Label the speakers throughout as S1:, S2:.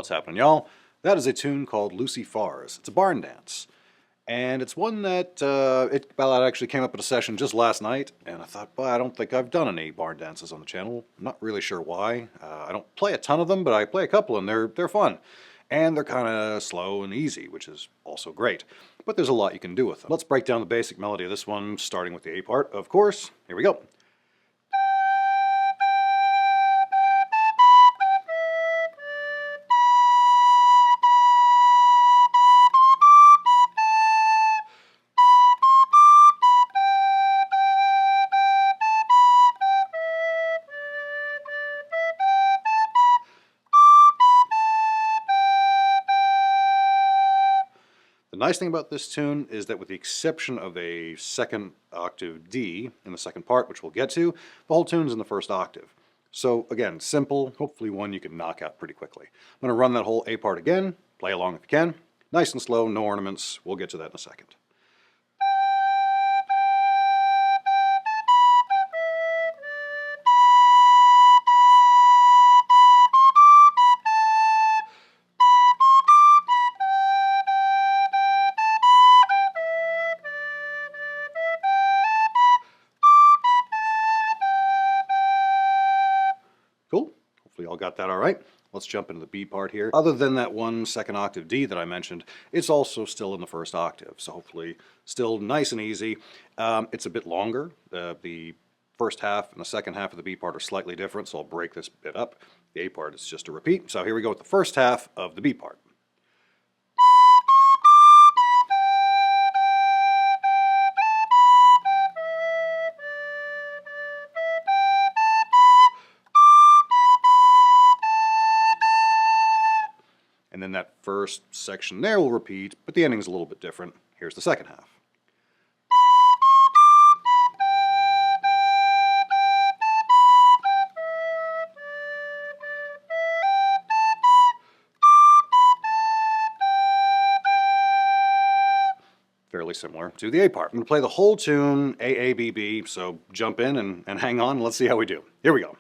S1: What's happening, y'all? That is a tune called Lucy Farz. It's a barn dance. And it's one that, that actually came up at a session just last night, and I thought, well, I don't think I've done any barn dances on the channel. I'm not really sure why. I don't play a ton of them, but I play a couple, and they're fun. And they're kind of slow and easy, which is also great. But there's a lot you can do with them. Let's break down the basic melody of this one, starting with the A part, of course. Here we go. The nice thing about this tune is that with the exception of a second octave D in the second part, which we'll get to, the whole tune's in the first octave. So again, simple, hopefully one you can knock out pretty quickly. I'm going to run that whole A part again, play along if you can. Nice and slow, no ornaments, we'll get to that in a second. Cool. Hopefully y'all got that all right. Let's jump into the B part here. Other than that one second octave D that I mentioned, it's also still in the first octave, so hopefully still nice and easy. It's a bit longer. The first half and the second half of the B part are slightly different, so I'll break this bit up. The A part is just a repeat. So here we go with the first half of the B part. And then that first section there will repeat, but the ending's a little bit different. Here's the second half. Fairly similar to the A part. I'm going to play the whole tune, A, A, B, B, so jump in and hang on. Let's see how we do. Here we go.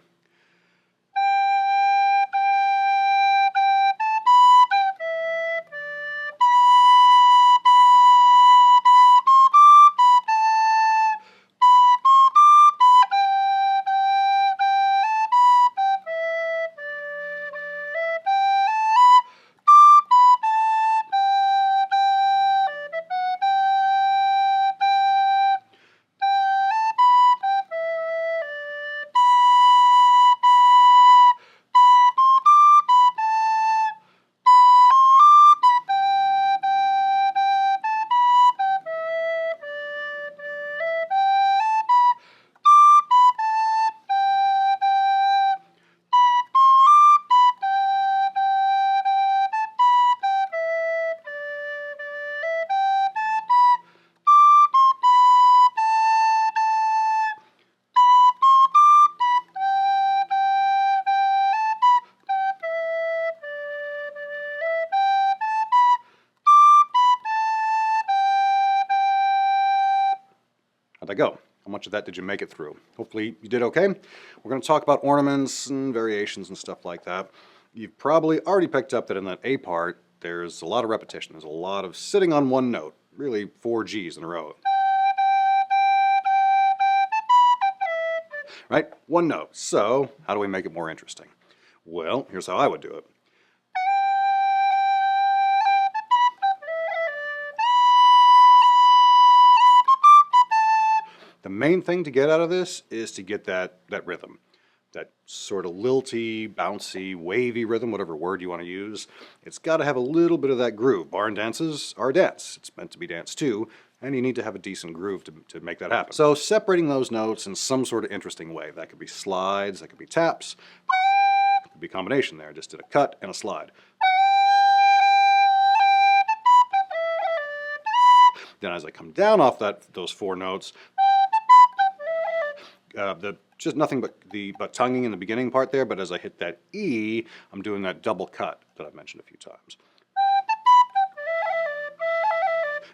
S1: How'd that go? How much of that did you make it through? Hopefully you did okay. We're going to talk about ornaments and variations and stuff like that. You've probably already picked up that in that A part, there's a lot of repetition. There's a lot of sitting on one note, really 4 G's in a row. Right? One note. So how do we make it more interesting? Well, here's how I would do it. The main thing to get out of this is to get that rhythm, that sort of lilty, bouncy, wavy rhythm, whatever word you want to use. It's got to have a little bit of that groove. Barn dances are a dance. It's meant to be dance too, and you need to have a decent groove to make that happen. So separating those notes in some sort of interesting way. That could be slides, that could be taps, it could be a combination there. I just did a cut and a slide. Then as I come down off those 4 notes, just nothing but tonguing in the beginning part there, but as I hit that E, I'm doing that double cut that I've mentioned a few times.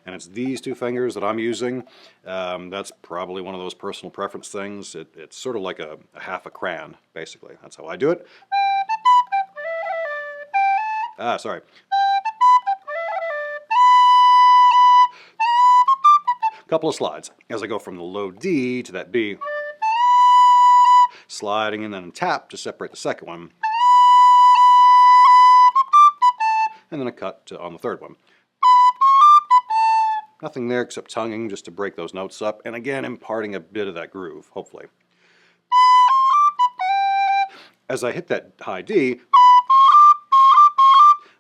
S1: And it's these 2 fingers that I'm using. That's probably one of those personal preference things. It's sort of like a half a crayon, basically. That's how I do it. Sorry. Couple of slides as I go from the low D to that B, sliding and then tap to separate the second one, and then a cut on the third one. Nothing there except tonguing just to break those notes up, and again imparting a bit of that groove, hopefully. As I hit that high D,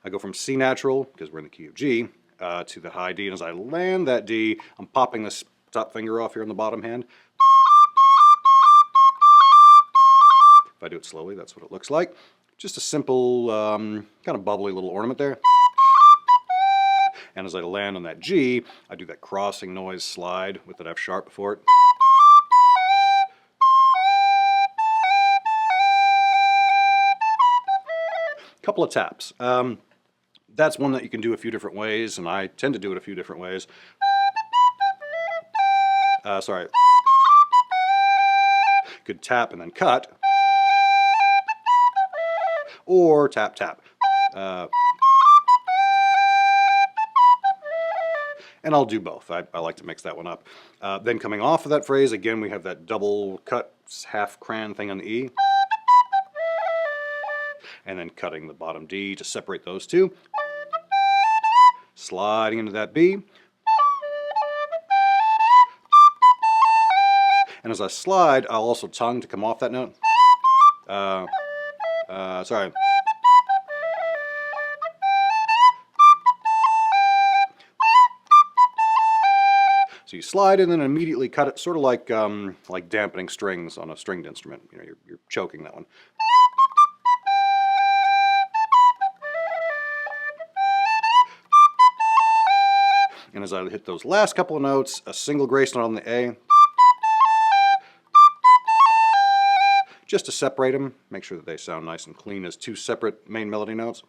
S1: I go from C natural, because we're in the key of G, to the high D, and as I land that D, I'm popping this top finger off here on the bottom hand. If I do it slowly, that's what it looks like. Just a simple, kind of bubbly little ornament there. And as I land on that G, I do that crossing noise slide with that F sharp before it. Couple of taps. That's one that you can do a few different ways, and I tend to do it a few different ways. Sorry. Could tap and then cut. Or tap, tap. And I'll do both. I like to mix that one up. Then coming off of that phrase, again, we have that double cut half cran thing on the E. And then cutting the bottom D to separate those two. Sliding into that B. And as I slide, I'll also tongue to come off that note. Sorry. So you slide and then immediately cut it, sort of like dampening strings on a stringed instrument. You know, you're choking that one. And as I hit those last couple of notes, a single grace note on the A, just to separate them, make sure that they sound nice and clean as two separate main melody notes.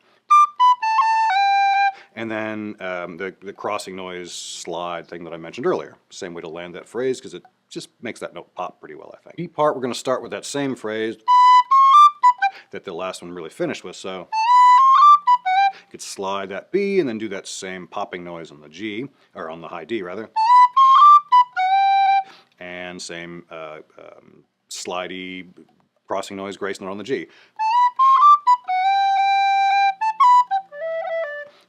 S1: And then the crossing noise slide thing that I mentioned earlier. Same way to land that phrase, because it just makes that note pop pretty well, I think. B part, we're going to start with that same phrase that the last one really finished with, so you could slide that B and then do that same popping noise on the G, or on the high D rather. And same slidey crossing noise grace note on the G.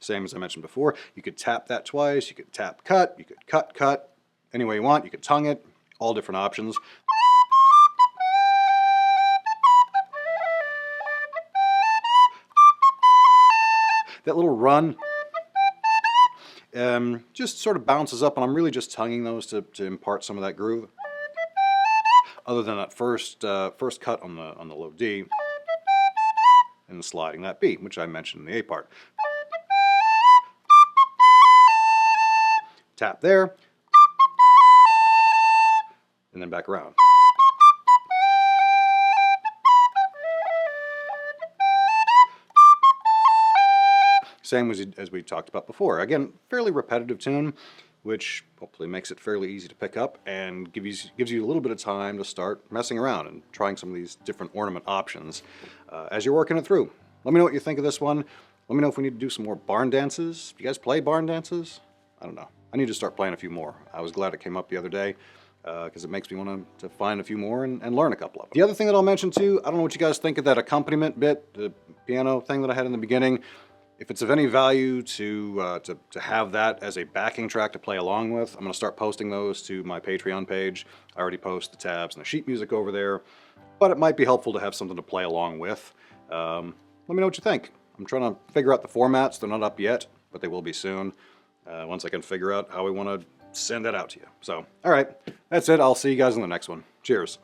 S1: Same as I mentioned before. You could tap that twice, you could tap cut, you could cut cut, any way you want, you could tongue it, all different options. That little run just sort of bounces up, and I'm really just tonguing those to impart some of that groove. Other than that first cut on the low D, and sliding that B, which I mentioned in the A part. Tap there, and then back around. Same as we talked about before. Again, fairly repetitive tune, which hopefully makes it fairly easy to pick up and gives you a little bit of time to start messing around and trying some of these different ornament options as you're working it through. Let me know what you think of this one. Let me know if we need to do some more barn dances. Do you guys play barn dances? I don't know. I need to start playing a few more. I was glad it came up the other day because it makes me want to find a few more and learn a couple of them. The other thing that I'll mention too, I don't know what you guys think of that accompaniment bit, the piano thing that I had in the beginning. If it's of any value to have that as a backing track to play along with, I'm going to start posting those to my Patreon page. I already post the tabs and the sheet music over there, but it might be helpful to have something to play along with. Let me know what you think. I'm trying to figure out the formats. They're not up yet, but they will be soon, once I can figure out how we want to send that out to you. So, all right, that's it. I'll see you guys in the next one. Cheers.